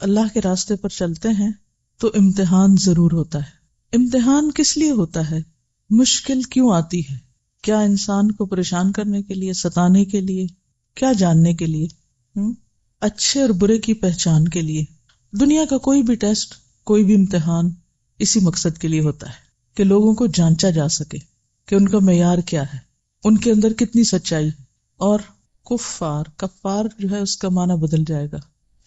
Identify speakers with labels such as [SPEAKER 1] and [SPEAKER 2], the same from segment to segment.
[SPEAKER 1] اللہ کے راستے پر چلتے ہیں تو امتحان ضرور ہوتا ہے۔ امتحان کس لیے ہوتا ہے؟ مشکل کیوں آتی ہے؟ کیا انسان کو پریشان کرنے کے لیے، ستانے کے لیے، کیا جاننے کے لیے؟ اچھے اور برے کی پہچان کے لیے۔ دنیا کا کوئی بھی ٹیسٹ، کوئی بھی امتحان اسی مقصد کے لیے ہوتا ہے کہ لوگوں کو جانچا جا سکے کہ ان کا معیار کیا ہے، ان کے اندر کتنی سچائی ہے۔ اور کفار جو ہے اس کا معنی بدل جائے گا،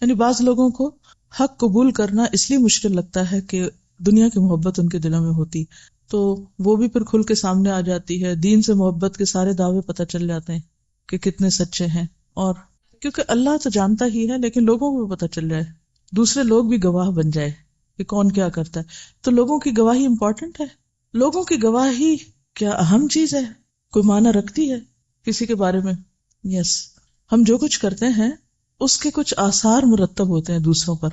[SPEAKER 1] یعنی بعض لوگوں کو حق قبول کرنا اس لیے مشکل لگتا ہے کہ دنیا کی محبت ان کے دلوں میں ہوتی، تو وہ بھی پھر کھل کے سامنے آ جاتی ہے، دین سے محبت کے سارے دعوے پتہ چل جاتے ہیں کہ کتنے سچے ہیں۔ اور کیونکہ اللہ تو جانتا ہی ہے، لیکن لوگوں کو بھی پتہ چل جائے، دوسرے لوگ بھی گواہ بن جائے کہ کون کیا کرتا ہے، تو لوگوں کی گواہی امپورٹنٹ ہے۔ لوگوں کی گواہی کیا اہم چیز ہے؟ کوئی معنی رکھتی ہے کسی کے بارے میں؟ یس، ہم جو کچھ کرتے ہیں اس کے کچھ آثار مرتب ہوتے ہیں دوسروں پر،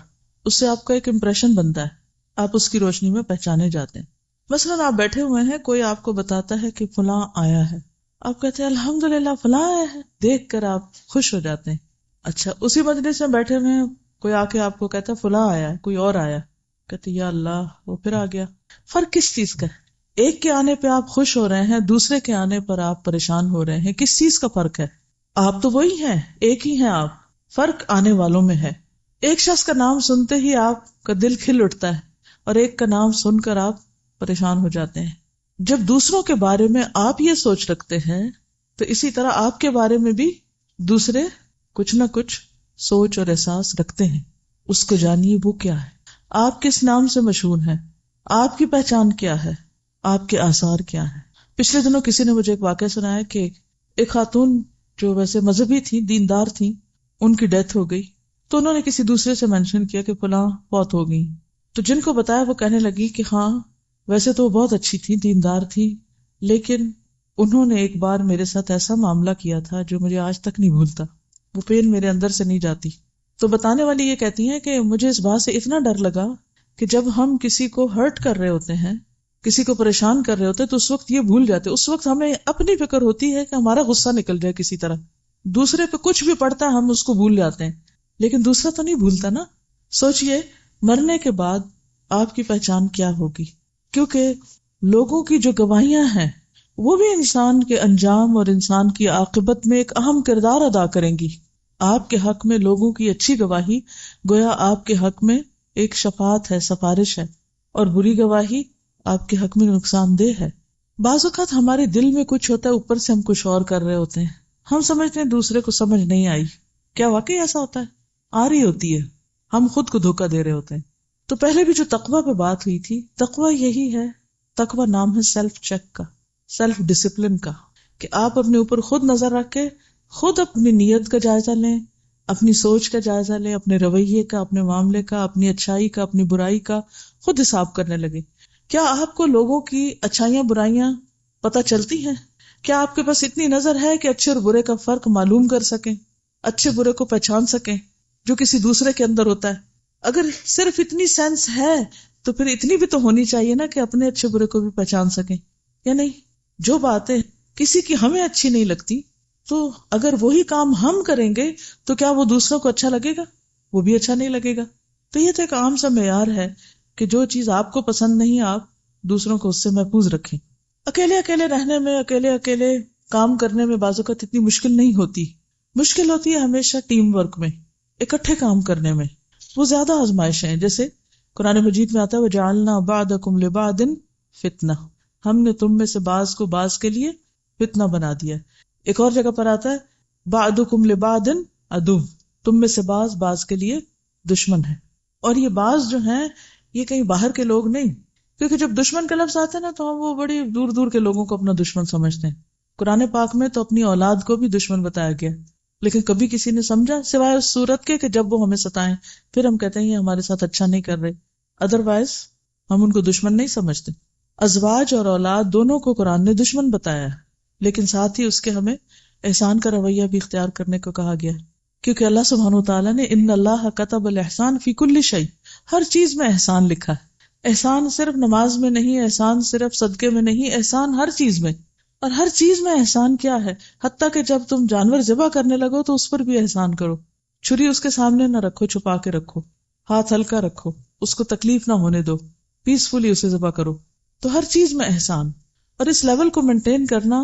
[SPEAKER 1] اس سے آپ کا ایک امپریشن بنتا ہے، آپ اس کی روشنی میں پہچانے جاتے ہیں۔ مثلا آپ بیٹھے ہوئے ہیں، کوئی آپ کو بتاتا ہے کہ فلاں آیا ہے، آپ کہتے ہیں الحمدللہ فلاں آیا ہے، دیکھ کر آپ خوش ہو جاتے ہیں۔ اچھا، اسی مجلس میں بیٹھے ہوئے ہیں، کوئی آ کے آپ کو کہتا ہے فلاں آیا ہے، کوئی اور آیا، کہتے یا اللہ وہ پھر آ گیا۔ فرق کس چیز کا ہے؟ ایک کے آنے پہ آپ خوش ہو رہے ہیں، دوسرے کے آنے پر آپ پریشان ہو رہے ہیں، کس چیز کا فرق ہے؟ آپ تو وہی ہیں، ایک ہی ہیں آپ، فرق آنے والوں میں ہے۔ ایک شخص کا نام سنتے ہی آپ کا دل کھل اٹھتا ہے، اور ایک کا نام سن کر آپ پریشان ہو جاتے ہیں۔ جب دوسروں کے بارے میں آپ یہ سوچ رکھتے ہیں تو اسی طرح آپ کے بارے میں بھی دوسرے کچھ نہ کچھ سوچ اور احساس رکھتے ہیں۔ اس کو جانیے وہ کیا ہے، آپ کس نام سے مشہور ہیں، آپ کی پہچان کیا ہے، آپ کے آثار کیا ہیں۔ پچھلے دنوں کسی نے مجھے ایک واقعہ سنایا کہ ایک خاتون جو ویسے مذہبی تھی، دیندار تھی، ان کی ڈیتھ ہو گئی، تو انہوں نے کسی دوسرے سے مینشن کیا کہ فلاں فوت ہو گئی، تو جن کو بتایا وہ کہنے لگی کہ ہاں ویسے تو وہ بہت اچھی تھی، دیندار تھی، لیکن انہوں نے ایک بار میرے ساتھ ایسا معاملہ کیا تھا جو مجھے آج تک نہیں بھولتا، وہ پین میرے اندر سے نہیں جاتی۔ تو بتانے والی یہ کہتی ہیں کہ مجھے اس بات سے اتنا ڈر لگا کہ جب ہم کسی کو ہرٹ کر رہے ہوتے ہیں، کسی کو پریشان کر رہے ہوتے ہیں، تو اس وقت یہ بھول جاتے، اس وقت ہمیں اپنی فکر ہوتی ہے کہ ہمارا غصہ نکل جائے کسی طرح، دوسرے پہ کچھ بھی پڑتا ہے ہم اس کو بھول جاتے ہیں، لیکن دوسرا تو نہیں بھولتا نا۔ سوچئے مرنے کے بعد آپ کی پہچان کیا ہوگی، کیونکہ لوگوں کی جو گواہیاں ہیں وہ بھی انسان کے انجام اور انسان کی عاقبت میں ایک اہم کردار ادا کریں گی۔ آپ کے حق میں لوگوں کی اچھی گواہی گویا آپ کے حق میں ایک شفاعت ہے، سفارش ہے، اور بری گواہی آپ کے حق میں نقصان دہ ہے۔ بعض اوقات ہمارے دل میں کچھ ہوتا ہے، اوپر سے ہم کچھ اور کر رہے ہوتے ہیں، ہم سمجھتے ہیں دوسرے کو سمجھ نہیں آئی، کیا واقعی ایسا ہوتا ہے؟ آ رہی ہوتی ہے، ہم خود کو دھوکہ دے رہے ہوتے ہیں۔ تو پہلے بھی جو تقویٰ پہ بات ہوئی تھی، تقویٰ یہی ہے، تقویٰ نام ہے سیلف چیک کا، سیلف ڈسپلن کا، کہ آپ اپنے اوپر خود نظر رکھ کے خود اپنی نیت کا جائزہ لیں، اپنی سوچ کا جائزہ لیں، اپنے رویے کا، اپنے معاملے کا، اپنی اچھائی کا، اپنی برائی کا خود حساب کرنے لگے۔ کیا آپ کو لوگوں کی اچھائیاں برائیاں پتہ چلتی ہیں؟ کیا آپ کے پاس اتنی نظر ہے کہ اچھے اور برے کا فرق معلوم کر سکیں، اچھے برے کو پہچان سکیں جو کسی دوسرے کے اندر ہوتا ہے؟ اگر صرف اتنی سینس ہے تو پھر اتنی بھی تو ہونی چاہیے نا کہ اپنے اچھے برے کو بھی پہچان سکیں، یا نہیں؟ جو باتیں کسی کی ہمیں اچھی نہیں لگتی، تو اگر وہی کام ہم کریں گے تو کیا وہ دوسروں کو اچھا لگے گا؟ وہ بھی اچھا نہیں لگے گا۔ تو یہ تو ایک عام سا معیار ہے کہ جو چیز آپ کو پسند نہیں، آپ دوسروں کو اس سے محفوظ رکھیں۔ اکیلے اکیلے رہنے میں، اکیلے اکیلے کام کرنے میں بعض اوقات اتنی مشکل نہیں ہوتی، مشکل ہوتی ہے ہمیشہ ٹیم ورک میں، اکٹھے کام کرنے میں، وہ زیادہ آزمائش ہیں۔ جیسے قرآن مجید میں آتا ہے وَجَعَلْنَا بَعْضَكُمْ لِبَعْضٍ فِتْنَةً، ہم نے تم میں سے بعض کو بعض کے لیے فتنہ بنا دیا۔ ایک اور جگہ پر آتا ہے بَعْضُكُمْ لِبَعْضٍ عَدُوٌّ، تم میں سے بعض بعض کے لیے دشمن ہے۔ اور یہ بعض جو ہیں یہ کہیں باہر کے لوگ نہیں، کیونکہ جب دشمن کا لفظ آتا ہے نا تو ہم وہ بڑی دور دور کے لوگوں کو اپنا دشمن سمجھتے ہیں۔ قرآن پاک میں تو اپنی اولاد کو بھی دشمن بتایا گیا، لیکن کبھی کسی نے سمجھا سوائے اس صورت کے کہ جب وہ ہمیں ستائیں پھر ہم کہتے ہیں یہ ہمارے ساتھ اچھا نہیں کر رہے، ادروائز ہم ان کو دشمن نہیں سمجھتے۔ ازواج اور اولاد دونوں کو قرآن نے دشمن بتایا ہے، لیکن ساتھ ہی اس کے ہمیں احسان کا رویہ بھی اختیار کرنے کو کہا گیا، کیونکہ اللہ سبحانہ وتعالیٰ نے ان اللہ کتب الاحسان فی کل شیء، ہر چیز میں احسان لکھا ہے۔ احسان صرف نماز میں نہیں، احسان صرف صدقے میں نہیں، احسان ہر چیز میں۔ اور ہر چیز میں احسان کیا ہے؟ حتیٰ کہ جب تم جانور ذبح کرنے لگو تو اس پر بھی احسان کرو، چھری اس کے سامنے نہ رکھو، چھپا کے رکھو۔ ہاتھ ہلکا رکھو، اس کو تکلیف نہ ہونے دو، پیسفلی اسے ذبح کرو. تو ہر چیز میں احسان، اور اس لیول کو مینٹین کرنا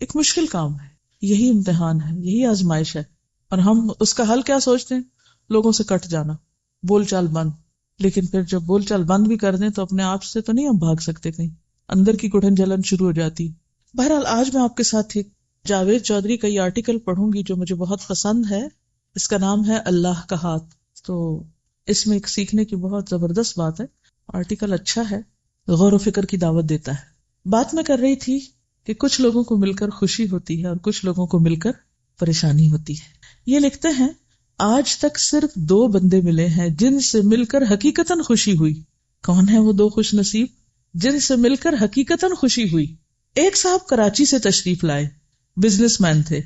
[SPEAKER 1] ایک مشکل کام ہے. یہی امتحان ہے، یہی آزمائش ہے. اور ہم اس کا حل کیا سوچتے ہیں؟ لوگوں سے کٹ جانا، بول چال بند. لیکن پھر جب بول چال بند بھی کر دیں تو اپنے آپ سے تو نہیں ہم بھاگ سکتے، کہیں اندر کی گھٹن جلن شروع ہو جاتی. بہرحال آج میں آپ کے ساتھ ایک جاوید چودھری کا یہ آرٹیکل پڑھوں گی جو مجھے بہت پسند ہے. اس کا نام ہے اللہ کا ہاتھ. تو اس میں ایک سیکھنے کی بہت زبردست بات ہے. آرٹیکل اچھا ہے، غور و فکر کی دعوت دیتا ہے. بات میں کر رہی تھی کہ کچھ لوگوں کو مل کر خوشی ہوتی ہے اور کچھ لوگوں کو مل کر پریشانی ہوتی ہے. یہ لکھتے ہیں آج تک صرف 2 بندے ملے ہیں جن سے مل کر حقیقتاً خوشی ہوئی. کون ہے وہ 2 خوش نصیب جن سے مل کر حقیقتاً خوشی ہوئی؟ ایک صاحب کراچی سے تشریف لائے، بزنس مین تھے.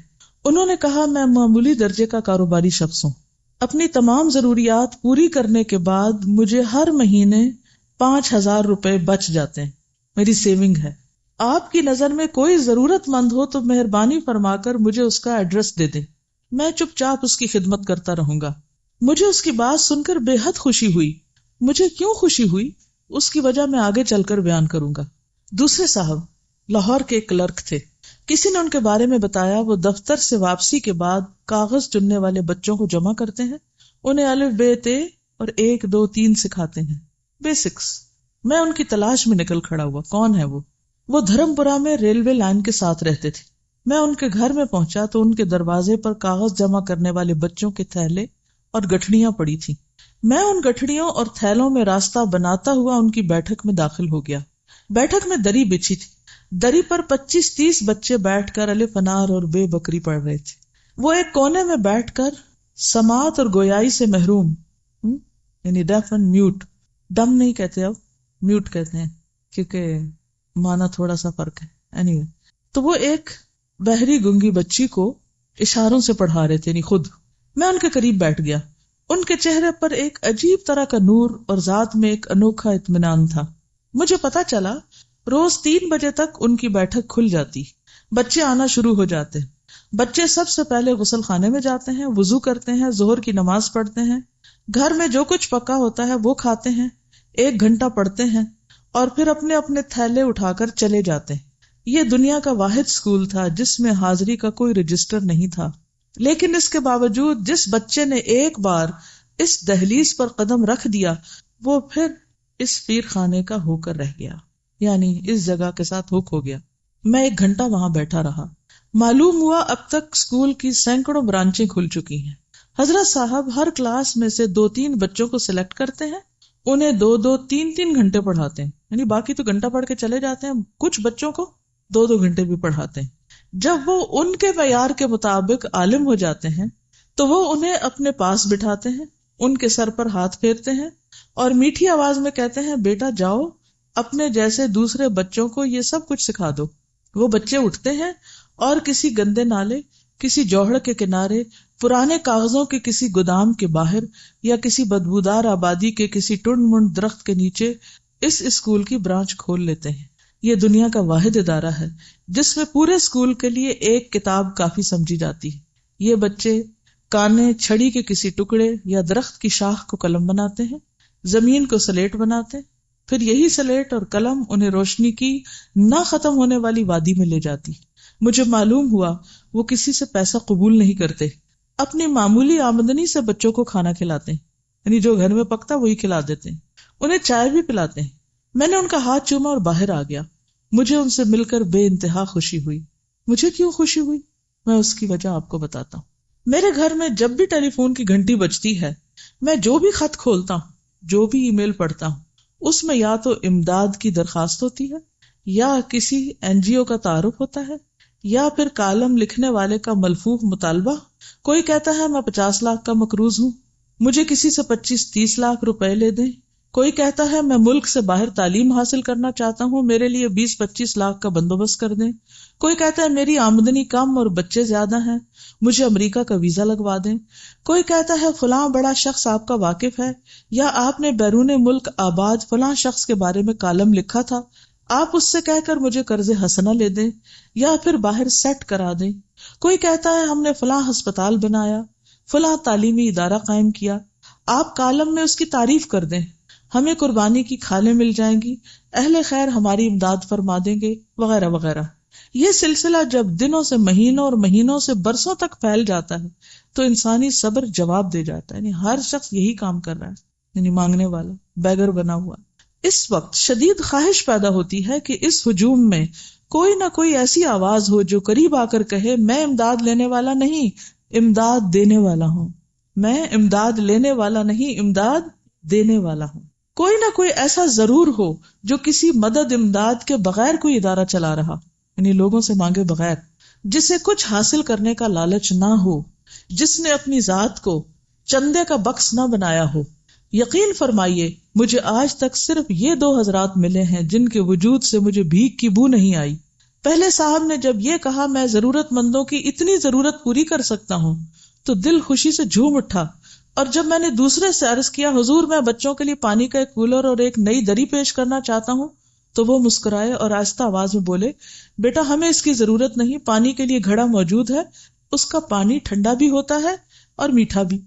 [SPEAKER 1] انہوں نے کہا میں معمولی درجے کا کاروباری شخص ہوں. اپنی تمام ضروریات پوری کرنے کے بعد مجھے ہر مہینے 5,000 روپے بچ جاتے ہیں، میری سیونگ ہے. آپ کی نظر میں کوئی ضرورت مند ہو تو مہربانی فرما کر مجھے اس کا ایڈریس دے دیں، میں چپ چاپ اس کی خدمت کرتا رہوں گا. مجھے اس کی بات سن کر بے حد خوشی ہوئی. مجھے کیوں خوشی ہوئی اس کی وجہ میں آگے چل کر بیان کروں گا. دوسرے صاحب لاہور کے ایک کلرک تھے. کسی نے ان کے بارے میں بتایا وہ دفتر سے واپسی کے بعد کاغذ چننے والے بچوں کو جمع کرتے ہیں، انہیں الف ب ت اور 1 2 3 سکھاتے ہیں، بیسکس. میں ان کی تلاش میں نکل کھڑا ہوا. کون ہے وہ دھرم پورہ میں ریلوے لائن کے ساتھ رہتے تھے. میں ان کے گھر میں پہنچا تو ان کے دروازے پر کاغذ جمع کرنے والے بچوں کے تھیلے اور گٹھڑیاں پڑی تھیں. میں ان گٹھڑیوں اور تھیلوں میں راستہ بناتا ہوا ان کی بیٹھک میں داخل ہو گیا. بیٹھک میں دری بچھی تھی. دری پر 25-30 بچے بیٹھ کر الف انار اور بے بکری پڑھ رہے تھے. وہ ایک کونے میں بیٹھ کر سماعت اور گویائی سے محروم، یعنی ڈیف اینڈ میوٹ. ڈم نہیں کہتے، اب میوٹ کہتے ہیں کیونکہ معنی تھوڑا سا فرق ہے. anyway. تو وہ ایک بہری گنگی بچی کو اشاروں سے پڑھا رہے تھے، یعنی خود. میں ان کے قریب بیٹھ گیا. ان کے چہرے پر ایک عجیب طرح کا نور اور ذات میں ایک انوکھا اطمینان تھا. مجھے پتا چلا روز 3 بجے تک ان کی بیٹھک کھل جاتی، بچے آنا شروع ہو جاتے. بچے سب سے پہلے غسل خانے میں جاتے ہیں، وضو کرتے ہیں، ظہر کی نماز پڑھتے ہیں، گھر میں جو کچھ پکا ہوتا ہے وہ کھاتے ہیں، 1 گھنٹہ پڑھتے ہیں اور پھر اپنے اپنے تھیلے اٹھا کر چلے جاتے ہیں. یہ دنیا کا واحد اسکول تھا جس میں حاضری کا کوئی رجسٹر نہیں تھا. لیکن اس کے باوجود جس بچے نے ایک بار اس دہلیز پر قدم رکھ دیا وہ پھر اس پیر خانے کا ہو کر رہ گیا، یعنی اس جگہ کے ساتھ ہوک ہو گیا. میں 1 گھنٹہ وہاں بیٹھا رہا. معلوم ہوا اب تک اسکول کی سینکڑوں برانچیں کھل چکی ہیں. حضرت صاحب ہر کلاس میں سے 2-3 بچوں کو سلیکٹ کرتے ہیں، انہیں 2-2 3-3 گھنٹے پڑھاتے ہیں، یعنی باقی تو گھنٹہ پڑھ کے چلے جاتے ہیں، کچھ بچوں کو 2-2 گھنٹے بھی پڑھاتے ہیں. جب وہ ان کے معیار کے مطابق عالم ہو جاتے ہیں تو وہ انہیں اپنے پاس بٹھاتے ہیں، ان کے سر پر ہاتھ پھیرتے ہیں اور میٹھی آواز میں کہتے ہیں بیٹا جاؤ اپنے جیسے دوسرے بچوں کو یہ سب کچھ سکھا دو. وہ بچے اٹھتے ہیں اور کسی گندے نالے، کسی جوہڑ کے کنارے، پرانے کاغذوں کے کسی گودام کے باہر یا کسی بدبودار آبادی کے کسی ٹنڈ منڈ درخت کے نیچے اس اسکول کی برانچ کھول لیتے ہیں. یہ دنیا کا واحد ادارہ ہے جس میں پورے اسکول کے لیے 1 کتاب کافی سمجھی جاتی ہے. یہ بچے کانے چھڑی کے کسی ٹکڑے یا درخت کی شاخ کو قلم بناتے ہیں، زمین کو سلیٹ بناتے ہیں، پھر یہی سلیٹ اور قلم انہیں روشنی کی نہ ختم ہونے والی وادی میں لے جاتی. مجھے معلوم ہوا وہ کسی سے پیسہ قبول نہیں کرتے، اپنی معمولی آمدنی سے بچوں کو کھانا کھلاتے ہیں، یعنی جو گھر میں پکتا وہی کھلا دیتے ہیں، انہیں چائے بھی پلاتے ہیں. میں نے ان کا ہاتھ چوما اور باہر آ گیا. مجھے ان سے مل کر بے انتہا خوشی ہوئی. مجھے کیوں خوشی ہوئی؟ میں اس کی وجہ آپ کو بتاتا ہوں. میرے گھر میں جب بھی ٹیلی فون کی گھنٹی بجتی ہے، میں جو بھی خط کھولتا ہوں، جو بھی ای میل پڑھتا ہوں، اس میں یا تو امداد کی درخواست ہوتی ہے، یا کسی NGO کا تعارف ہوتا ہے، یا پھر کالم لکھنے والے کا ملفوف مطالبہ. کوئی کہتا ہے میں 50 لاکھ کا مقروض ہوں، مجھے کسی سے 25-30 لاکھ روپے لے دیں. کوئی کہتا ہے میں ملک سے باہر تعلیم حاصل کرنا چاہتا ہوں، میرے لیے 20-25 لاکھ کا بندوبست کر دیں. کوئی کہتا ہے میری آمدنی کم اور بچے زیادہ ہیں، مجھے امریکہ کا ویزا لگوا دیں. کوئی کہتا ہے فلاں بڑا شخص آپ کا واقف ہے، یا آپ نے بیرون ملک آباد فلاں شخص کے بارے میں کالم لکھا تھا، آپ اس سے کہہ کر مجھے قرض حسنہ لے دیں یا پھر باہر سیٹ کرا دیں. کوئی کہتا ہے ہم نے فلاں ہسپتال بنایا، فلاں تعلیمی ادارہ قائم کیا، آپ کالم میں اس کی تعریف کر دیں، ہمیں قربانی کی کھالیں مل جائیں گی، اہل خیر ہماری امداد فرما دیں گے، وغیرہ وغیرہ۔ یہ سلسلہ جب دنوں سے مہینوں اور مہینوں سے برسوں تک پھیل جاتا ہے تو انسانی صبر جواب دے جاتا ہے، یعنی ہر شخص یہی کام کر رہا ہے، یعنی مانگنے والا بیگر بنا ہوا۔ اس وقت شدید خواہش پیدا ہوتی ہے کہ اس ہجوم میں کوئی نہ کوئی ایسی آواز ہو جو قریب آ کر کہے میں امداد لینے والا نہیں، امداد دینے والا ہوں، میں امداد لینے والا نہیں، امداد دینے والا ہوں۔ کوئی نہ کوئی ایسا ضرور ہو جو کسی مدد امداد کے بغیر کوئی ادارہ چلا رہا، یعنی لوگوں سے مانگے بغیر، جسے کچھ حاصل کرنے کا لالچ نہ ہو، جس نے اپنی ذات کو چندے کا بکس نہ بنایا ہو۔ یقین فرمائیے مجھے آج تک صرف یہ 2 حضرات ملے ہیں جن کے وجود سے مجھے بھیک کی بو نہیں آئی۔ پہلے صاحب نے جب یہ کہا میں ضرورت مندوں کی اتنی ضرورت پوری کر سکتا ہوں تو دل خوشی سے جھوم اٹھا، اور جب میں نے دوسرے سے عرض کیا حضور میں بچوں کے لیے پانی کا ایک کولر اور ایک نئی دری پیش کرنا چاہتا ہوں، تو وہ مسکرائے اور آہستہ آواز میں بولے بیٹا ہمیں اس کی ضرورت نہیں، پانی کے لیے گھڑا موجود ہے، اس کا پانی ٹھنڈا بھی ہوتا ہے اور میٹھا بھی،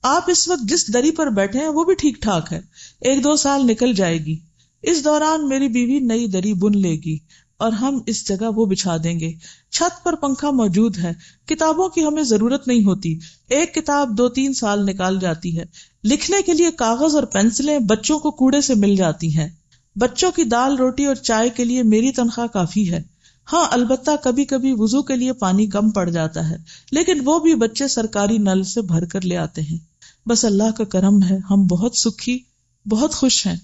[SPEAKER 1] آپ اس وقت جس دری پر بیٹھے ہیں وہ بھی ٹھیک ٹھاک ہے، 1-2 سال نکل جائے گی، اس دوران میری بیوی نئی دری بن لے گی اور ہم اس جگہ وہ بچھا دیں گے، چھت پر پنکھا موجود ہے، کتابوں کی ہمیں ضرورت نہیں ہوتی، ایک کتاب 2-3 سال نکال جاتی ہے، لکھنے کے لیے کاغذ اور پینسلیں بچوں کو کوڑے سے مل جاتی ہیں، بچوں کی دال روٹی اور چائے کے لیے میری تنخواہ کافی ہے، ہاں البتہ کبھی کبھی وضو کے لیے پانی کم پڑ جاتا ہے، لیکن وہ بھی بچے سرکاری نل سے بھر کر لے آتے ہیں، بس اللہ کا کرم ہے ہم بہت سکھی بہت خوش ہیں۔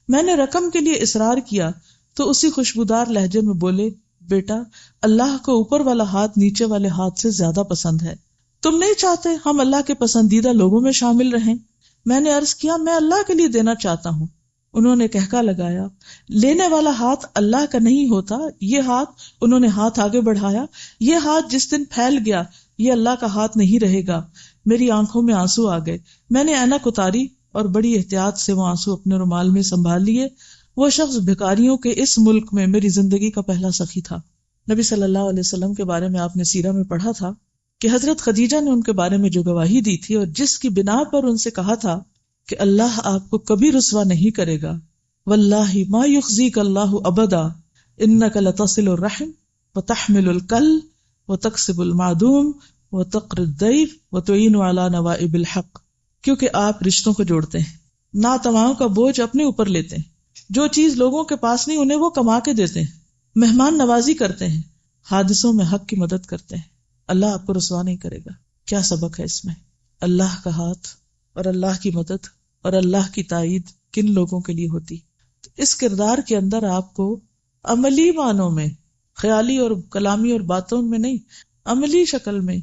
[SPEAKER 1] میں نے رقم کے لیے اصرار کیا تو اسی خوشبودار لہجے میں بولے بیٹا اللہ کو اوپر والا ہاتھ نیچے والے ہاتھ سے زیادہ پسند ہے، تم نہیں چاہتے ہم اللہ کے پسندیدہ لوگوں میں شامل رہیں؟ میں نے عرض کیا میں اللہ کے لیے دینا چاہتا ہوں۔ انہوں نے کہکا لگایا لینے والا ہاتھ اللہ کا نہیں ہوتا، یہ ہاتھ، انہوں نے ہاتھ آگے بڑھایا، یہ ہاتھ جس دن پھیل گیا یہ اللہ کا ہاتھ نہیں رہے گا۔ میری آنکھوں میں آنسو آ گئے، میں نے اینک اتاری اور بڑی احتیاط سے وہ آنسو اپنے رومال میں سنبھال لیے۔ وہ شخص بھکاریوں کے اس ملک میں میری زندگی کا پہلا سخی تھا۔ نبی صلی اللہ علیہ وسلم کے بارے میں آپ نے سیرہ میں پڑھا تھا کہ حضرت خدیجہ نے ان کے بارے میں جو گواہی دی تھی اور جس کی بنا پر ان سے کہا تھا کہ اللہ آپ کو کبھی رسوا نہیں کرے گا، واللہ ما یخزیک اللہ ابدا انک لتصل الرحم وتحمل الکل وتکسب المعدوم وتقر الضیف وتعین علی نوائب الحق، کیونکہ آپ رشتوں کو جوڑتے ہیں، ناتواؤں کا بوجھ اپنے اوپر لیتے ہیں، جو چیز لوگوں کے پاس نہیں انہیں وہ کما کے دیتے ہیں، مہمان نوازی کرتے ہیں، حادثوں میں حق کی مدد کرتے ہیں، اللہ آپ کو رسوا نہیں کرے گا۔ کیا سبق ہے اس میں؟ اللہ کا ہاتھ اور اللہ کی مدد اور اللہ کی تائید کن لوگوں کے لیے ہوتی۔ اس کردار کے اندر آپ کو عملی معنوں میں، خیالی اور کلامی اور باتوں میں نہیں، عملی شکل میں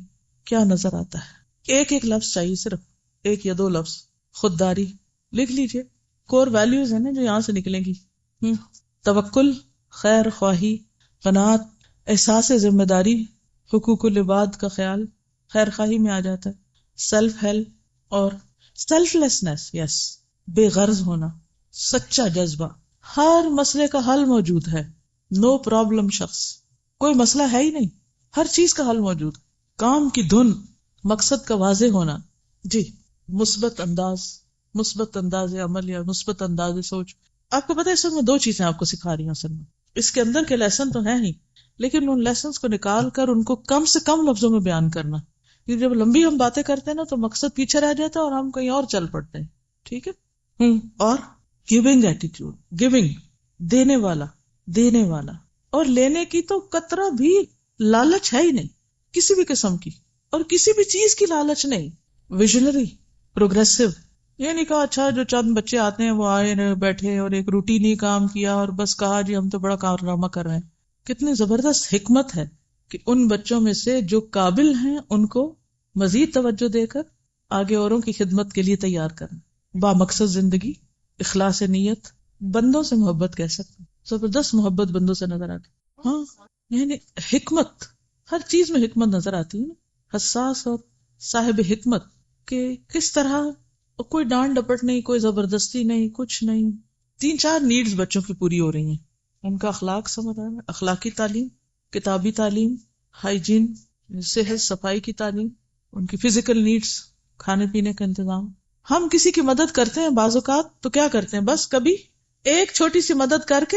[SPEAKER 1] کیا نظر آتا ہے؟ ایک ایک لفظ چاہیے، صرف 1 یا 2 لفظ۔ خودداری لکھ لیجئے، کور ویلیوز ہیں نا جو یہاں سے نکلیں گی۔ توکل، خیر خواہی، قناعت، احساس ذمہ داری، حقوق العباد کا خیال خیر خواہی میں آ جاتا ہے، سیلف ہیلپ اور سیلف لیسنس، یس، بے غرض ہونا، سچا جذبہ، ہر مسئلے کا حل موجود ہے، نو پرابلم شخص، کوئی مسئلہ ہے ہی نہیں، ہر چیز کا حل موجود، کام کی دھن، مقصد کا واضح ہونا، جی، مثبت انداز عمل یا مثبت انداز سوچ۔ آپ کو پتہ ہے اس میں 2 چیزیں آپ کو سکھا رہی ہیں اصل میں، اس کے اندر کے لیسن تو ہیں ہی، لیکن ان لیسنز کو نکال کر ان کو کم سے کم لفظوں میں بیان کرنا، کیونکہ جب لمبی ہم باتیں کرتے ہیں نا تو مقصد پیچھے رہ جاتا ہے اور ہم کہیں اور چل پڑتے ہیں، ٹھیک ہے۔ اور گیونگ ایٹیٹیوڈ، گیونگ، دینے والا، اور لینے کی تو قطرہ بھی لالچ ہے ہی نہیں کسی بھی قسم کی، اور کسی بھی چیز کی لالچ نہیں، ویژنری، پروگریسو، یہ نہیں کہا اچھا جو چند بچے آتے ہیں وہ آئے بیٹھے اور ایک روٹینی کام کیا اور بس کہا جی ہم تو بڑا کارنامہ کر رہے ہیں۔ کتنی زبردست حکمت ہے کہ ان بچوں میں سے جو قابل ہیں ان کو مزید توجہ دے کر آگے اوروں کی خدمت کے لیے تیار کرنا، با مقصد زندگی، اخلاص نیت، بندوں سے محبت کہہ سکتے ہیں، زبردست محبت بندوں سے نظر آتی، ہاں، یعنی حکمت، ہر چیز میں حکمت نظر آتی ہے، حساس اور صاحب حکمت، کہ کس طرح کوئی ڈانٹ ڈپٹ نہیں، کوئی زبردستی نہیں، کچھ نہیں، 3-4 نیڈز بچوں کی پوری ہو رہی ہیں، ان کا اخلاق سمجھ رہا ہے، اخلاقی تعلیم، کتابی تعلیم، ہائیجین، صحت صفائی کی تعلیم، ان کی فزیکل نیڈز، کھانے پینے کا انتظام، ہم کسی کی مدد کرتے ہیں بعض اوقات تو کیا کرتے ہیں، بس کبھی ایک چھوٹی سی مدد کر کے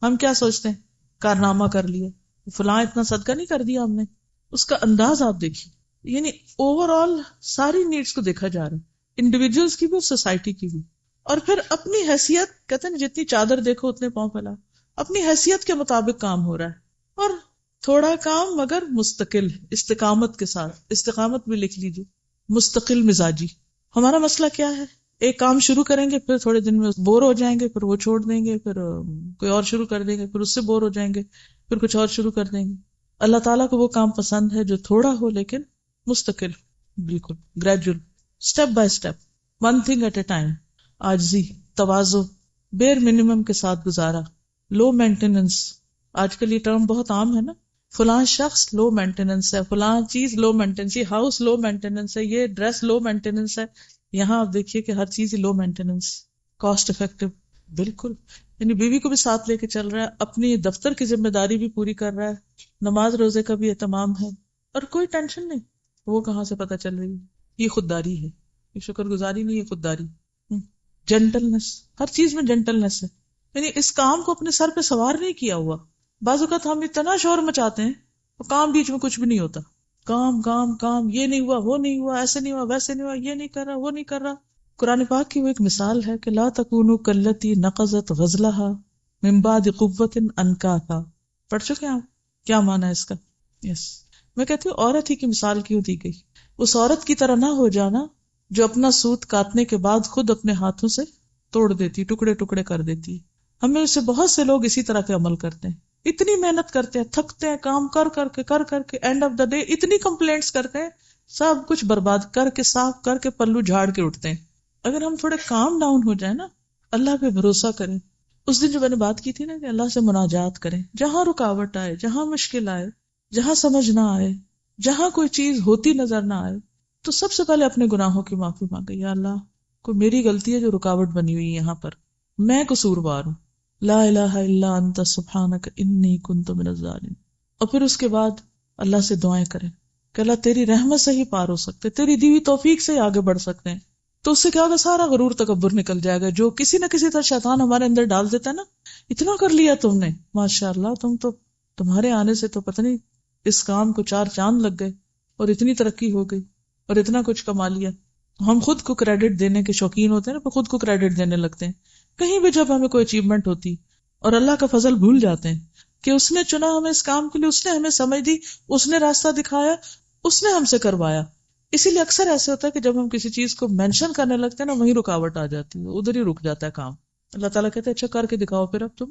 [SPEAKER 1] ہم کیا سوچتے ہیں، کارنامہ کر لیے، فلاں اتنا صدقہ نہیں کر دیا ہم نے. اس کا انداز آپ دیکھیے، یعنی اوور آل ساری نیڈس کو دیکھا جا رہا ہے، انڈیویجولس کی بھی اور سوسائٹی کی بھی. اور پھر اپنی حیثیت، کہتے ہیں جتنی چادر دیکھو اتنے پاؤں پھیلا، اپنی حیثیت کے مطابق کام ہو رہا ہے، اور تھوڑا کام مگر مستقل، استقامت کے ساتھ. استقامت بھی لکھ لیجیے، مستقل مزاجی. ہمارا مسئلہ کیا ہے، ایک کام شروع کریں گے، پھر تھوڑے دن میں بور ہو جائیں گے، پھر وہ چھوڑ دیں گے، پھر کوئی اور شروع کر دیں گے، پھر اس سے بور ہو جائیں گے، پھر کچھ اور شروع کر دیں گے. اللہ تعالیٰ کو وہ کام پسند ہے جو تھوڑا ہو لیکن مستقل، بالکل gradual, step by step, one thing at a time. عاجزی، تواضع، بیر منیمم کے ساتھ گزارا، لو مینٹیننس. آج کل یہ ٹرم بہت عام ہے نا، فلاں شخص لو مینٹیننس ہے، فلاں چیز لو مینٹیننس، یہ ہاؤس لو مینٹیننس ہے، یہ ڈریس لو مینٹیننس ہے. یہاں آپ دیکھیے کہ ہر چیز لو مینٹیننس، کاسٹ افیکٹو. بالکل، یعنی بیوی کو بھی ساتھ لے کے چل رہا ہے، اپنی دفتر کی ذمہ داری بھی پوری کر رہا ہے، نماز روزے کا بھی اہتمام ہے، اور کوئی ٹینشن نہیں. وہ کہاں سے پتہ چل رہی ہے؟ یہ خودداری ہے، یہ شکر گزاری نہیں، یہ خودداری. جینٹلنس، ہر چیز میں جینٹلنس ہے، یعنی اس کام کو اپنے سر پہ سوار نہیں کیا ہوا. بعض اوقات ہم اتنا شور مچاتے ہیں اور کام بیچ میں کچھ بھی نہیں ہوتا، کام کام کام، یہ نہیں ہوا، وہ نہیں ہوا، ایسے نہیں ہوا، ویسے نہیں ہوا، یہ نہیں کر رہا، وہ نہیں کر رہا. قرآن پاک کی وہ ایک مثال ہے کہ لا تکونوا کاللتی نقضت غزلها من بعد قوة انکاثا. پڑھ چکے ہیں آپ؟ کیا معنی ہے اس کا؟ یس، میں کہتی ہوں عورت ہی کی مثال کیوں دی گئی؟ اس عورت کی طرح نہ ہو جانا جو اپنا سوت کاٹنے کے بعد خود اپنے ہاتھوں سے توڑ دیتی، ٹکڑے ٹکڑے کر دیتی. ہمیں سے بہت سے لوگ اسی طرح کے عمل کرتے ہیں، اتنی محنت کرتے ہیں، تھکتے ہیں کام کر کے اینڈ آف دا ڈے اتنی کمپلینٹس کرتے ہیں، سب کچھ برباد کر کے، صاف کر کے، پلو جھاڑ کے اٹھتے ہیں. اگر ہم تھوڑے کام ڈاؤن ہو جائیں نا، اللہ پہ بھروسہ کریں. اس دن جو میں نے بات کی تھی نا کہ اللہ سے مناجات کریں، جہاں رکاوٹ آئے، جہاں مشکل آئے، جہاں سمجھ نہ آئے، جہاں کوئی چیز ہوتی نظر نہ آئے، تو سب سے پہلے اپنے گناہوں کی معافی مانگے. یا اللہ، کوئی میری غلطی ہے جو رکاوٹ بنی ہوئی ہے یہاں پر، میں قصوروار ہوں، لا الہ الا انت سبحانک انی کنت من الظالمین. اور پھر اس کے بعد اللہ سے دعائیں کریں کہ اللہ تیری رحمت سے ہی پار ہو سکتے، تیری دی ہوئی توفیق سے ہی آگے بڑھ سکتے ہیں. تو اس سے کیا ہوگا، سارا غرور تکبر نکل جائے گا جو کسی نہ کسی طرح شیطان ہمارے اندر ڈال دیتا ہے نا. اتنا کر لیا تم نے، ماشاء اللہ، تمہارے آنے سے تو پتہ نہیں اس کام کو 4 چاند لگ گئے، اور اتنی ترقی ہو گئی، اور اتنا کچھ کما لیا. ہم خود کو کریڈٹ دینے کے شوقین ہوتے ہیں نا، خود کو کریڈٹ دینے لگتے ہیں کہیں بھی جب ہمیں کوئی اچیومنٹ ہوتی، اور اللہ کا فضل بھول جاتے ہیں کہ اس نے چنا ہمیں اس کام کے لیے، اس نے ہمیں سمجھ دی، اس نے راستہ دکھایا، اس نے ہم سے کروایا. اسی لیے اکثر ایسے ہوتا ہے کہ جب ہم کسی چیز کو مینشن کرنے لگتے ہیں نا، وہیں رکاوٹ آ جاتی ہے، ادھر ہی رک جاتا ہے کام. اللہ تعالیٰ کہتے ہیں اچھا کر کے دکھاؤ، پھر اب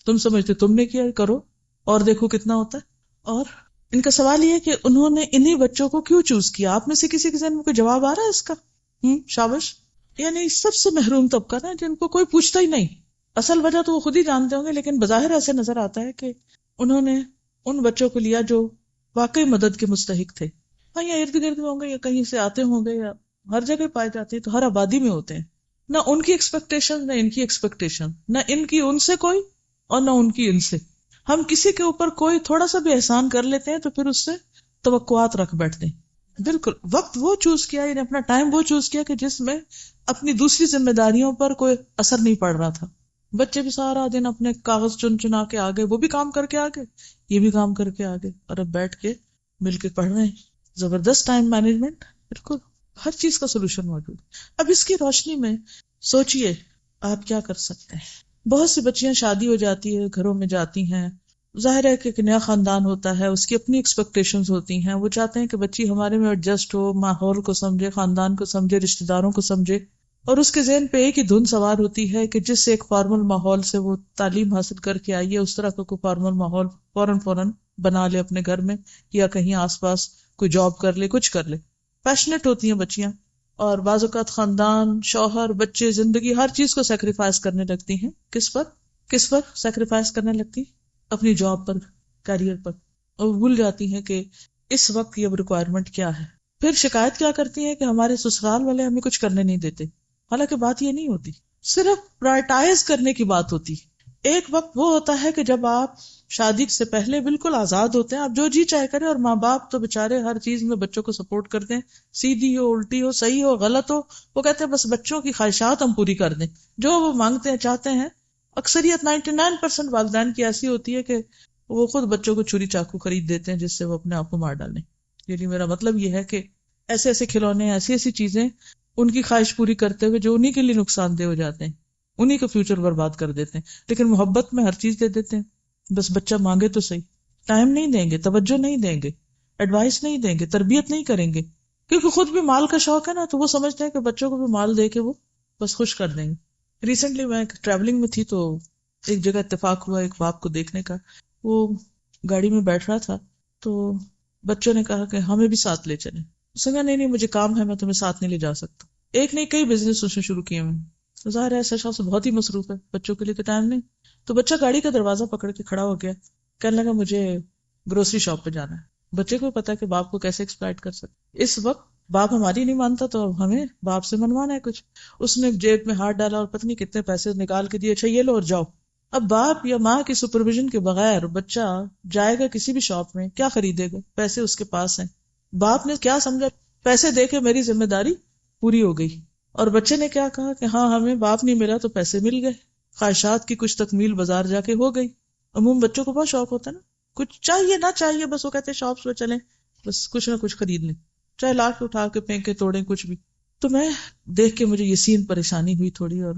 [SPEAKER 1] تم سمجھتے تم نے کیا، کرو اور دیکھو کتنا ہوتا ہے. اور ان کا سوال یہ ہے کہ انہوں نے انہی بچوں کو کیوں چوز کیا؟ آپ میں سے کسی کے ذہن میں کوئی جواب آ رہا ہے اس کا؟ شابش. یعنی سب سے محروم طبقہ نا، جن کو کوئی پوچھتا ہی نہیں. اصل وجہ تو وہ خود ہی جانتے ہوں گے، لیکن بظاہر ایسے نظر آتا ہے کہ انہوں نے ان بچوں کو لیا جو واقعی مدد کے مستحق تھے. ہاں، یا ارد گرد میں ہوں گے، یا کہیں سے آتے ہوں گے، یا ہر جگہ پائے جاتے ہیں، تو ہر آبادی میں ہوتے ہیں. نہ ان کی ایکسپیکٹیشن، نہ ان کی ایکسپیکٹیشن، نہ ان کی ان سے کوئی، اور نہ ان کی ان سے. ہم کسی کے اوپر کوئی تھوڑا سا بھی احسان کر لیتے ہیں تو پھر اس سے توقعات رکھ بیٹھتے ہیں. بالکل وقت وہ چوز کیا، یعنی اپنا ٹائم وہ چوز کیا کہ جس میں اپنی دوسری ذمہ داریوں پر کوئی اثر نہیں پڑ رہا تھا. بچے بھی سارا دن اپنے کاغذ چنا کے آگے، وہ بھی کام کر کے آگے، یہ بھی کام کر کے آگے، اور اب بیٹھ کے مل کے پڑھ رہے ہیں. زبردست ٹائم مینجمنٹ، بالکل ہر چیز کا سولوشن موجود. اب اس کی روشنی میں سوچئے آپ کیا کر سکتے ہیں. بہت سی بچیاں شادی ہو جاتی ہے، گھروں میں جاتی ہیں، ظاہر ہے کہ ایک نیا خاندان ہوتا ہے، اس کی اپنی ایکسپیکٹیشنز ہوتی ہیں، وہ چاہتے ہیں کہ بچی ہمارے میں ایڈجسٹ ہو، ماحول کو سمجھے، خاندان کو سمجھے، رشتہ داروں کو سمجھے. اور اس کے ذہن پہ ایک ہی دھن سوار ہوتی ہے کہ جس ایک فارمل ماحول سے وہ تعلیم حاصل کر کے آئی ہے، اس طرح کا کوئی فارمل ماحول فوراً بنا لے اپنے گھر میں، یا کہیں آس پاس کوئی جاب کر لے، کچھ کر لے. پیشنیٹ ہوتی ہیں بچیاں، اور بعض اوقات خاندان، شوہر، بچے، زندگی، ہر چیز کو سیکریفائز کرنے لگتی ہیں. کس پر سیکریفائز کرنے لگتی؟ اپنی جاب پر، کیریئر پر، اور بھول جاتی ہیں کہ اس وقت یہ ریکوائرمنٹ کیا ہے. پھر شکایت کیا کرتی ہیں کہ ہمارے سسرال والے ہمیں کچھ کرنے نہیں دیتے. حالانکہ بات یہ نہیں ہوتی، صرف پرائرٹائز کرنے کی بات ہوتی. ایک وقت وہ ہوتا ہے کہ جب آپ شادی سے پہلے بالکل آزاد ہوتے ہیں، آپ جو جی چاہے کریں، اور ماں باپ تو بےچارے ہر چیز میں بچوں کو سپورٹ کرتے ہیں، سیدھی ہو، الٹی ہو، صحیح ہو، غلط ہو، وہ کہتے ہیں بس بچوں کی خواہشات ہم پوری کر دیں، جو وہ مانگتے ہیں چاہتے ہیں۔ اکثریت 99% والدین کی ایسی ہوتی ہے کہ وہ خود بچوں کو چھری چاقو خرید دیتے ہیں جس سے وہ اپنے آپ کو مار ڈالیں۔ یعنی میرا مطلب یہ ہے کہ ایسے ایسے کھلونے، ایسی ایسی چیزیں ان کی خواہش پوری کرتے ہوئے جو انہی کے لیے نقصان دہ ہو جاتے ہیں، انہی کا فیوچر برباد کر دیتے ہیں۔ لیکن محبت میں ہر چیز دے دیتے ہیں، بس بچہ مانگے تو صحیح، ٹائم نہیں دیں گے، توجہ نہیں دیں گے، ایڈوائس نہیں دیں گے، تربیت نہیں کریں گے، کیونکہ خود بھی مال کا شوق ہے نا، تو وہ سمجھتے ہیں کہ بچوں کو بھی مال دے کے وہ بس خوش کر دیں گے۔ ریسنٹلی میں ٹریولنگ میں تھی تو ایک جگہ اتفاق ہوا ایک باپ کو دیکھنے کا، وہ گاڑی میں بیٹھ رہا تھا تو بچوں نے کہا کہ ہمیں بھی ساتھ لے چلیں، اس نے کہا نہیں مجھے کام ہے، میں تمہیں ساتھ نہیں لے جا سکتا۔ ایک نہیں کئی بزنس اس نے شروع کیے ہوئے، ظاہر ہے ایسا شخص بہت ہی مصروف ہے، بچوں کے لیے تو ٹائم نہیں۔ تو بچہ گاڑی کا دروازہ پکڑ کے کھڑا ہو گیا، کہنے لگا مجھے گروسری شاپ پہ جانا ہے۔ بچے کو پتا کہ باپ کو کیسے ایکسپلائٹ کر سکتے، اس وقت باپ ہماری نہیں مانتا تو اب ہمیں باپ سے منوانا ہے کچھ۔ اس نے جیب میں ہاتھ ڈالا اور پتہ نہیں کتنے پیسے نکال کے دیے، اچھا یہ لو اور جاؤ۔ اب باپ یا ماں کی سپرویژن کے بغیر بچہ جائے گا کسی بھی شاپ میں، کیا خریدے گا؟ پیسے اس کے پاس ہیں، باپ نے کیا سمجھا پیسے دے کے میری ذمہ داری پوری ہو گئی، اور بچے نے کیا کہا کہ ہاں ہمیں باپ نہیں ملا تو پیسے مل گئے، خواہشات کی کچھ تکمیل بازار جا کے ہو گئی۔ عموم بچوں کو بہت شوق ہوتا ہے نا، کچھ چاہیے نہ چاہیے بس وہ کہتے ہیں شاپس پہ چلیں بس کچھ نہ کچھ خرید لیں، چاہے لا کے اٹھا کے پھینکے توڑیں کچھ بھی۔ تو میں دیکھ کے مجھے یقین پریشانی ہوئی تھوڑی، اور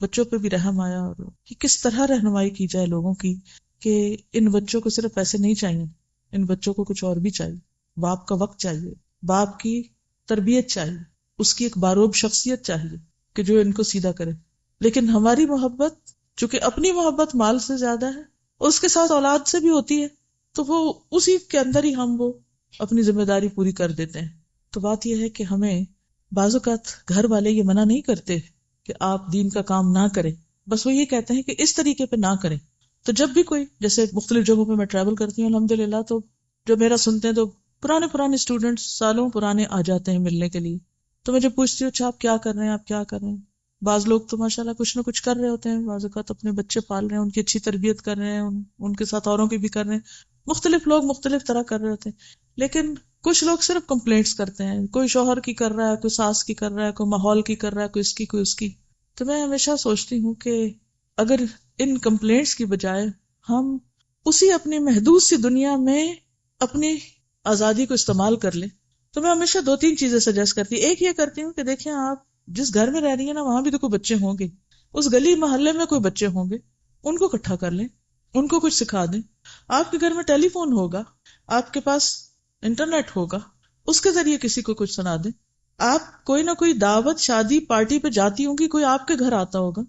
[SPEAKER 1] بچوں پہ بھی رحم آیا، اور کہ کس طرح رہنمائی کی جائے لوگوں کی کہ ان بچوں کو صرف پیسے نہیں چاہیے، ان بچوں کو کچھ اور بھی چاہیے، باپ کا وقت چاہیے، باپ کی تربیت چاہیے، اس کی ایک باروب شخصیت چاہیے کہ جو ان کو سیدھا کرے۔ لیکن ہماری محبت چونکہ اپنی محبت مال سے زیادہ ہے، اس کے ساتھ اولاد سے بھی ہوتی ہے، تو وہ اسی کے اندر ہی ہم وہ اپنی ذمہ داری پوری کر دیتے ہیں۔ تو بات یہ ہے کہ ہمیں بعض اوقات گھر والے یہ منع نہیں کرتے کہ آپ دین کا کام نہ کریں، بس وہ یہ کہتے ہیں کہ اس طریقے پہ نہ کریں۔ تو جب بھی کوئی جیسے مختلف جگہوں پہ میں ٹریول کرتی ہوں الحمدللہ، تو جو میرا سنتے ہیں تو پرانے اسٹوڈنٹس سالوں پرانے آ جاتے ہیں ملنے کے لیے، تو میں جب پوچھتی ہوں اچھا آپ کیا کر رہے ہیں، آپ کیا کر رہے ہیں، بعض لوگ تو ماشاءاللہ کچھ نہ کچھ کر رہے ہوتے ہیں، بعض اوقات اپنے بچے پال رہے ہیں، ان کی اچھی تربیت کر رہے ہیں، ان کے ساتھ اوروں کی بھی کر رہے ہیں، مختلف لوگ مختلف طرح کر رہے ہوتے ہیں۔ لیکن کچھ لوگ صرف کمپلینٹس کرتے ہیں، کوئی شوہر کی کر رہا ہے، کوئی ساس کی کر رہا ہے، کوئی ماحول کی کر رہا ہے، کوئی اس کی کوئی اس کی۔ تو میں ہمیشہ سوچتی ہوں کہ اگر ان کمپلینٹس کی بجائے ہم اسی اپنی محدود سی دنیا میں اپنی آزادی کو استعمال کر لیں، تو میں ہمیشہ 2-3 چیزیں سجیسٹ کرتی ہوں۔ ایک یہ کرتی ہوں کہ دیکھیں آپ جس گھر میں رہ رہی ہیں نا، وہاں بھی تو کوئی بچے ہوں گے، اس گلی محلے میں کوئی بچے ہوں گے، ان کو اکٹھا کر لیں، ان کو کچھ سکھا دیں۔ آپ کے گھر میں ٹیلی فون ہوگا، آپ کے پاس انٹرنیٹ ہوگا، اس کے ذریعے کسی کو کچھ سنا دیں۔ آپ کوئی نہ کوئی دعوت شادی پارٹی پہ جاتی ہوں گی، کوئی آپ کے گھر آتا ہوگا،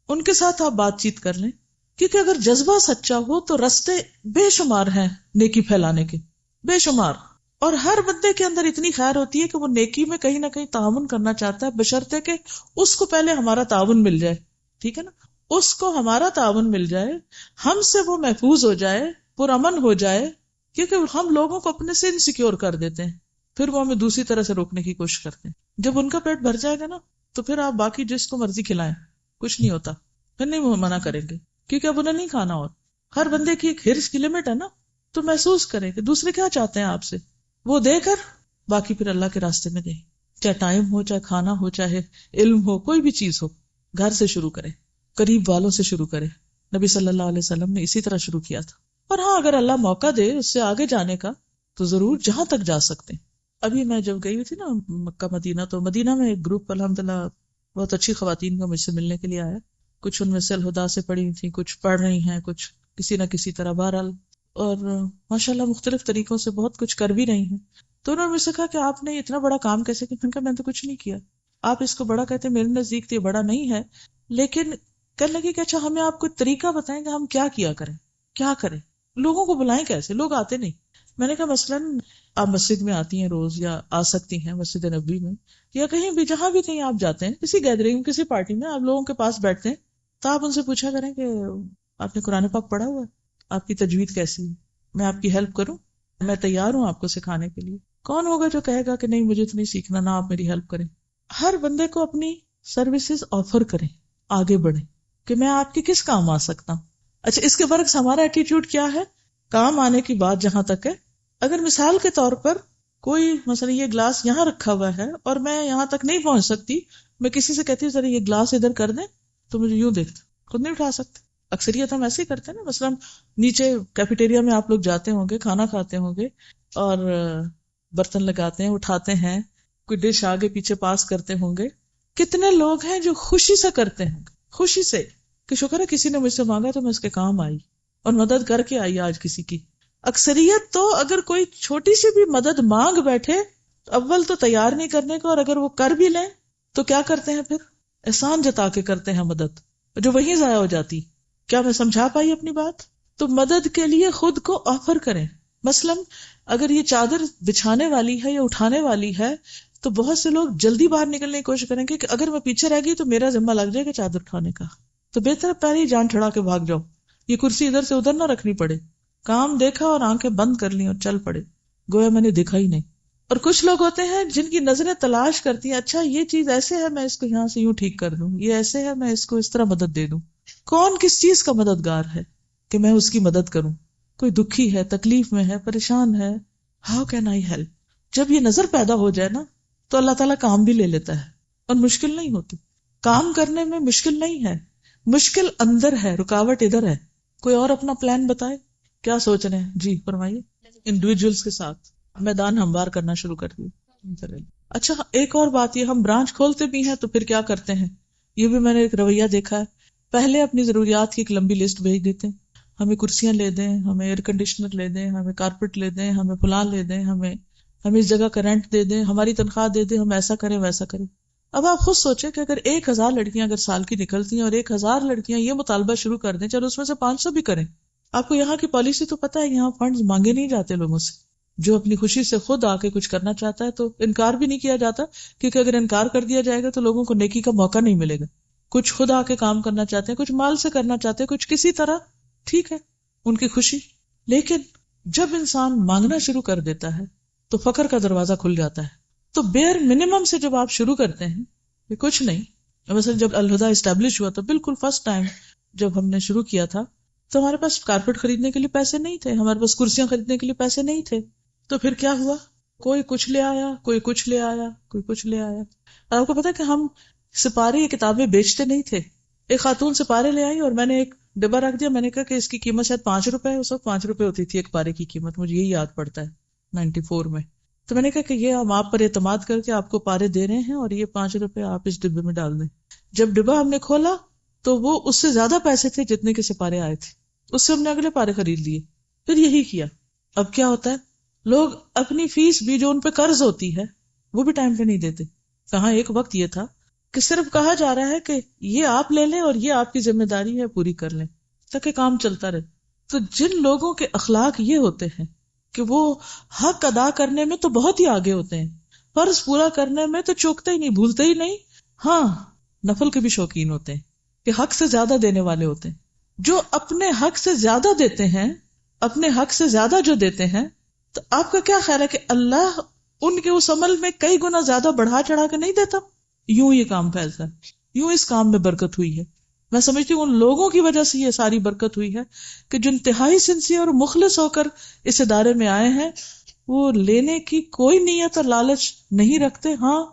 [SPEAKER 1] ان کے ساتھ آپ بات چیت کر لیں، کیونکہ اگر جذبہ سچا ہو تو رستے بے شمار ہیں نیکی پھیلانے کے، بے شمار۔ اور ہر بندے کے اندر اتنی خیر ہوتی ہے کہ وہ نیکی میں کہیں نہ کہیں تعاون کرنا چاہتا ہے، بشرطے کہ اس کو پہلے ہمارا تعاون مل جائے، ٹھیک ہے نا، اس کو ہمارا تعاون مل جائے، ہم سے وہ محفوظ ہو جائے، پرامن ہو جائے، کیونکہ ہم لوگوں کو اپنے سے انسیکیور کر دیتے ہیں، پھر وہ ہمیں دوسری طرح سے روکنے کی کوشش کرتے ہیں۔ جب ان کا پیٹ بھر جائے گا نا تو پھر آپ باقی جس کو مرضی کھلائیں، کچھ نہیں ہوتا، پھر نہیں وہ منع کریں گے، کیونکہ اب انہیں نہیں کھانا۔ اور ہر بندے کی ایک ہرس کی لمٹ ہے نا، تو محسوس کریں کہ دوسرے کیا چاہتے ہیں آپ سے، وہ دے کر باقی پھر اللہ کے راستے میں دیں، چاہے ٹائم ہو، چاہے کھانا ہو، چاہے علم ہو، کوئی بھی چیز ہو، گھر سے شروع کریں، قریب والوں سے شروع کریں۔ نبی صلی اللہ علیہ وسلم نے اسی طرح شروع کیا تھا۔ اور ہاں اگر اللہ موقع دے اس سے آگے جانے کا تو ضرور جہاں تک جا سکتے ہیں۔ ابھی میں جب گئی ہوئی تھی نا مکہ مدینہ، تو مدینہ میں ایک گروپ الحمدللہ بہت اچھی خواتین کا مجھ سے ملنے کے لیے آیا، کچھ ان میں سے الہدا سے پڑھی تھیں، کچھ پڑھ رہی ہیں، کچھ کسی نہ کسی طرح، بہرحال، اور ماشاءاللہ مختلف طریقوں سے بہت کچھ کر بھی رہی ہیں۔ تو انہوں نے مجھ سے کہا کہ آپ نے اتنا بڑا کام کیسے کیا؟ میں نے کہا میں تو کچھ نہیں کیا، آپ اس کو بڑا کہتے ہیں، میرے نزدیک تو یہ بڑا نہیں ہے، لیکن کہنے لگی کہ اچھا ہمیں آپ کو طریقہ بتائیں کہ ہم کیا کیا کریں، کیا کریں، لوگوں کو بلائیں کیسے، لوگ آتے نہیں۔ میں نے کہا مثلاً آپ مسجد میں آتی ہیں روز، یا آ سکتی ہیں مسجد نبوی میں، یا کہیں بھی جہاں بھی کہیں آپ جاتے ہیں، کسی گیدرنگ کسی پارٹی میں آپ لوگوں کے پاس بیٹھتے ہیں، تو آپ ان سے پوچھا کریں کہ آپ نے قرآن پاک پڑھا ہوا ہے، آپ کی تجوید کیسی ہے، میں آپ کی ہیلپ کروں، میں تیار ہوں آپ کو سکھانے کے لیے۔ کون ہوگا جو کہے گا کہ نہیں مجھے تو نہیں سیکھنا، نہ آپ میری ہیلپ کریں۔ ہر بندے کو اپنی سروسز آفر کریں، آگے بڑھیں کہ میں آپ کی کس کام آ سکتا ہوں۔ اچھا اس کے برعکس ہمارا ایٹیٹیوڈ کیا ہے؟ کام آنے کی بات جہاں تک ہے، اگر مثال کے طور پر کوئی مثلا یہ گلاس یہاں رکھا ہوا ہے اور میں یہاں تک نہیں پہنچ سکتی، میں کسی سے کہتی ہوں ذرا یہ گلاس ادھر کر دیں، تو مجھے یوں دیکھتے، خود نہیں اٹھا سکتے. اکثریت ہم ایسے ہی کرتے ہیں نا. مثلا نیچے کیفیٹیریا میں آپ لوگ جاتے ہوں گے، کھانا کھاتے ہوں گے اور برتن لگاتے ہیں، اٹھاتے ہیں، کوئی ڈش آگے پیچھے پاس کرتے ہوں گے. کتنے لوگ ہیں جو خوشی سے کرتے ہیں، خوشی سے، کہ شکر ہے کسی نے مجھ سے مانگا تو میں اس کے کام آئی اور مدد کر کے آئی آج کسی کی. اکثریت تو اگر کوئی چھوٹی سی بھی مدد مانگ بیٹھے تو اول تو تیار نہیں کرنے کو، اور اگر وہ کر بھی لیں تو کیا کرتے ہیں پھر؟ احسان جتا کے کرتے ہیں مدد، جو وہیں ضائع ہو جاتی. کیا میں سمجھا پائی اپنی بات؟ تو مدد کے لیے خود کو آفر کریں. مثلا اگر یہ چادر بچھانے والی ہے یا اٹھانے والی ہے تو بہت سے لوگ جلدی باہر نکلنے کی کوشش کریں گے کہ اگر میں پیچھے رہ گئی تو میرا ذمہ لگ جائے گا چادر اٹھانے کا، تو بہتر ہے پہلے ہی جان چھڑا کے بھاگ جاؤ، یہ کرسی ادھر سے ادھر نہ رکھنی پڑے. کام دیکھا اور آنکھیں بند کر لی اور چل پڑے گویا میں نے دیکھا ہی نہیں. اور کچھ لوگ ہوتے ہیں جن کی نظریں تلاش کرتی ہیں، اچھا یہ چیز ایسے ہے میں اس کو یہاں سے یوں ٹھیک کر دوں، یہ ایسے ہے میں اس کو اس طرح مدد دے دوں. کون کس چیز کا مددگار ہے کہ میں اس کی مدد کروں؟ کوئی دکھی ہے، تکلیف میں ہے، پریشان ہے، ہاؤ کین آئی ہیلپ؟ جب یہ نظر پیدا ہو جائے نا تو اللہ تعالیٰ کام بھی لے لیتا ہے اور مشکل نہیں ہوتی. کام کرنے میں مشکل نہیں ہے، مشکل اندر ہے، رکاوٹ ادھر ہے. کوئی اور اپنا پلان بتائے، کیا سوچ رہے ہیں؟ جی فرمائیے. انڈیویجولز کے ساتھ میدان ہموار کرنا شروع کر دیا. اچھا ایک اور بات، یہ ہم برانچ کھولتے بھی ہیں تو پھر کیا کرتے ہیں، یہ بھی میں نے ایک رویہ دیکھا ہے. پہلے اپنی ضروریات کی ایک لمبی لسٹ بھیج دیتے ہیں، ہمیں کرسیاں لے دیں، ہمیں ایئر کنڈیشنر لے دیں، ہمیں کارپیٹ لے دیں، ہمیں فلاں لے دیں، ہمیں اس جگہ کا رینٹ دے دیں، ہماری تنخواہ دے دیں، ہم ایسا کریں ویسا کریں. اب آپ خود سوچیں کہ اگر 1000 لڑکیاں اگر سال کی نکلتی ہیں اور 1000 لڑکیاں یہ مطالبہ شروع کر دیں، چلو اس میں سے 500 بھی کریں. آپ کو یہاں کی پالیسی تو پتہ ہے، یہاں فنڈز مانگے نہیں جاتے لوگوں سے. جو اپنی خوشی سے خود آ کے کچھ کرنا چاہتا ہے تو انکار بھی نہیں کیا جاتا، کیونکہ اگر انکار کر دیا جائے گا تو لوگوں کو نیکی کا موقع نہیں ملے گا. کچھ خود آ کے کام کرنا چاہتے ہیں، کچھ مال سے کرنا چاہتے ہیں، کچھ کسی طرح، ٹھیک ہے ان کی خوشی. لیکن جب انسان مانگنا شروع کر دیتا ہے تو فقر کا دروازہ کھل جاتا ہے. تو بیئر منیمم سے جب آپ شروع کرتے ہیں کہ کچھ نہیں، مثلا جب الہدیٰ اسٹیبلش ہوا تو بالکل فرسٹ ٹائم جب ہم نے شروع کیا تھا تو ہمارے پاس کارپیٹ خریدنے کے لیے پیسے نہیں تھے، ہمارے پاس کرسیاں خریدنے کے لیے پیسے نہیں تھے. تو پھر کیا ہوا؟ کوئی کچھ لے آیا، کوئی کچھ لے آیا، کوئی کچھ لے آیا. اور آپ کو پتا کہ ہم سپارے یہ کتابیں بیچتے نہیں تھے. ایک خاتون سپارے لے آئی اور میں نے ایک ڈبہ رکھ دیا، میں نے کہا کہ اس کی قیمت شاید 5 روپے ہے. اس وقت 5 روپے ہوتی تھی ایک پارے کی قیمت، مجھے یہی یاد پڑتا ہے 94 میں. تو میں نے کہا کہ یہ ہم آپ پر اعتماد کر کے آپ کو پارے دے رہے ہیں اور یہ 5 روپے آپ اس ڈبے میں ڈال دیں. جب ڈبہ ہم نے کھولا تو وہ اس سے زیادہ پیسے تھے جتنے کے سپارے آئے تھے. اس سے ہم نے اگلے پارے خرید لیے. پھر یہی کیا. اب کیا ہوتا ہے، لوگ اپنی فیس بھی جو ان پہ قرض ہوتی ہے وہ بھی ٹائم پہ نہیں دیتے. کہاں ایک وقت یہ تھا کہ صرف کہا جا رہا ہے کہ یہ آپ لے لیں اور یہ آپ کی ذمہ داری ہے پوری کر لیں تاکہ کام چلتا رہے. تو جن لوگوں کے اخلاق یہ ہوتے ہیں کہ وہ حق ادا کرنے میں تو بہت ہی آگے ہوتے ہیں، فرض پورا کرنے میں تو چوکتے ہی نہیں، بھولتے ہی نہیں، ہاں نفل کے بھی شوقین ہوتے ہیں کہ حق سے زیادہ دینے والے ہوتے ہیں. جو اپنے حق سے زیادہ دیتے ہیں، اپنے حق سے زیادہ جو دیتے ہیں، تو آپ کا کیا خیال ہے کہ اللہ ان کے اس عمل میں کئی گنا زیادہ بڑھا چڑھا کے نہیں دیتا؟ یوں یہ کام پھیلتا ہے، یوں اس کام میں برکت ہوئی ہے. میں سمجھتی ہوں ان لوگوں کی وجہ سے یہ ساری برکت ہوئی ہے کہ جو انتہائی سنسیئر اور مخلص ہو کر اس ادارے میں آئے ہیں، وہ لینے کی کوئی نیت اور لالچ نہیں رکھتے. ہاں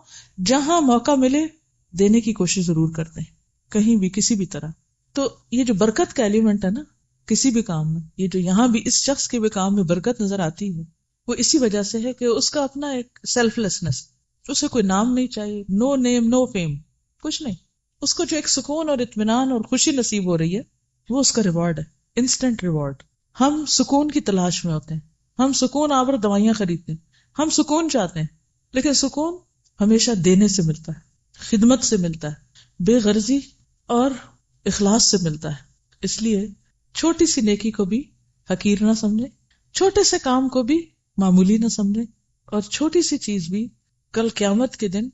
[SPEAKER 1] جہاں موقع ملے دینے کی کوشش ضرور کرتے ہیں، کہیں بھی کسی بھی طرح. تو یہ جو برکت کا ایلیمنٹ ہے نا کسی بھی کام میں، یہ جو یہاں بھی اس شخص کے بھی کام میں برکت نظر آتی ہے، وہ اسی وجہ سے ہے کہ اس کا اپنا ایک سیلف لیسنس، اسے کوئی نام نہیں چاہیے، نو نیم نو فیم، کچھ نہیں. اس کو جو ایک سکون اور اطمینان اور خوشی نصیب ہو رہی ہے وہ اس کا ریوارڈ ہے، انسٹنٹ ریوارڈ. ہم سکون کی تلاش میں ہوتے ہیں، ہم سکون آور دوائیاں خریدتے ہیں، ہم سکون چاہتے ہیں، لیکن سکون ہمیشہ دینے سے ملتا ہے، خدمت سے ملتا ہے، بے غرضی اور اخلاص سے ملتا ہے. اس لیے چھوٹی سی نیکی کو بھی حقیر نہ سمجھیں، چھوٹے سے کام کو بھی معمولی نہ سمجھیں، اور چھوٹی سی چیز بھی کل قیامت کے دن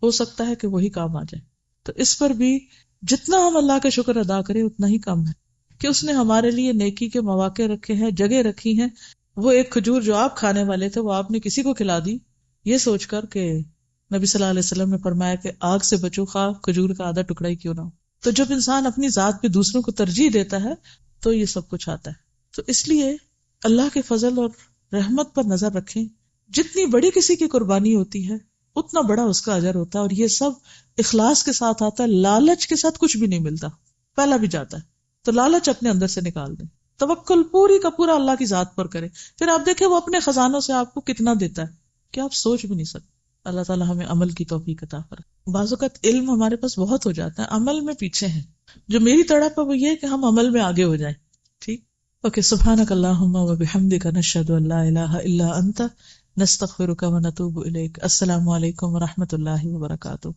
[SPEAKER 1] ہو سکتا ہے کہ وہی کام آ جائے. تو اس پر بھی جتنا ہم اللہ کا شکر ادا کریں اتنا ہی کم ہے کہ اس نے ہمارے لیے نیکی کے مواقع رکھے ہیں، جگہ رکھی ہیں. وہ ایک کھجور جو آپ کھانے والے تھے وہ آپ نے کسی کو کھلا دی، یہ سوچ کر کہ نبی صلی اللہ علیہ وسلم نے فرمایا کہ آگ سے بچو خواہ کھجور کا آدھا ٹکڑا ہی کیوں نہ ہو. تو جب انسان اپنی ذات پہ دوسروں کو ترجیح دیتا ہے تو یہ سب کچھ آتا ہے. تو اس لیے اللہ کے فضل اور رحمت پر نظر رکھیں. جتنی بڑی کسی کی قربانی ہوتی ہے اتنا بڑا اس کا اجر ہوتا ہے، اور یہ سب اخلاص کے ساتھ آتا ہے. لالچ کے ساتھ کچھ بھی نہیں ملتا، پہلا بھی جاتا ہے. تو لالچ اپنے اندر سے نکال دیں، توکل پوری کا پورا اللہ کی ذات پر کریں. پھر آپ دیکھیں وہ اپنے خزانوں سے آپ کو کتنا دیتا ہے کہ آپ سوچ بھی نہیں سکتے. اللہ تعالیٰ ہمیں عمل کی توفیق عطا فرمائے. بعض اوقات علم ہمارے پاس بہت ہو جاتا ہے، عمل میں پیچھے ہیں. جو میری تڑپ ہے وہ یہ ہے کہ ہم عمل میں آگے ہو جائیں. ٹھیک، اوکے. سبحانک اللہم و بحمدک، نشہد ان لا الہ الا انت، نستغفرک و نتوب الیک. السلام علیکم و رحمۃ اللہ وبرکاتہ.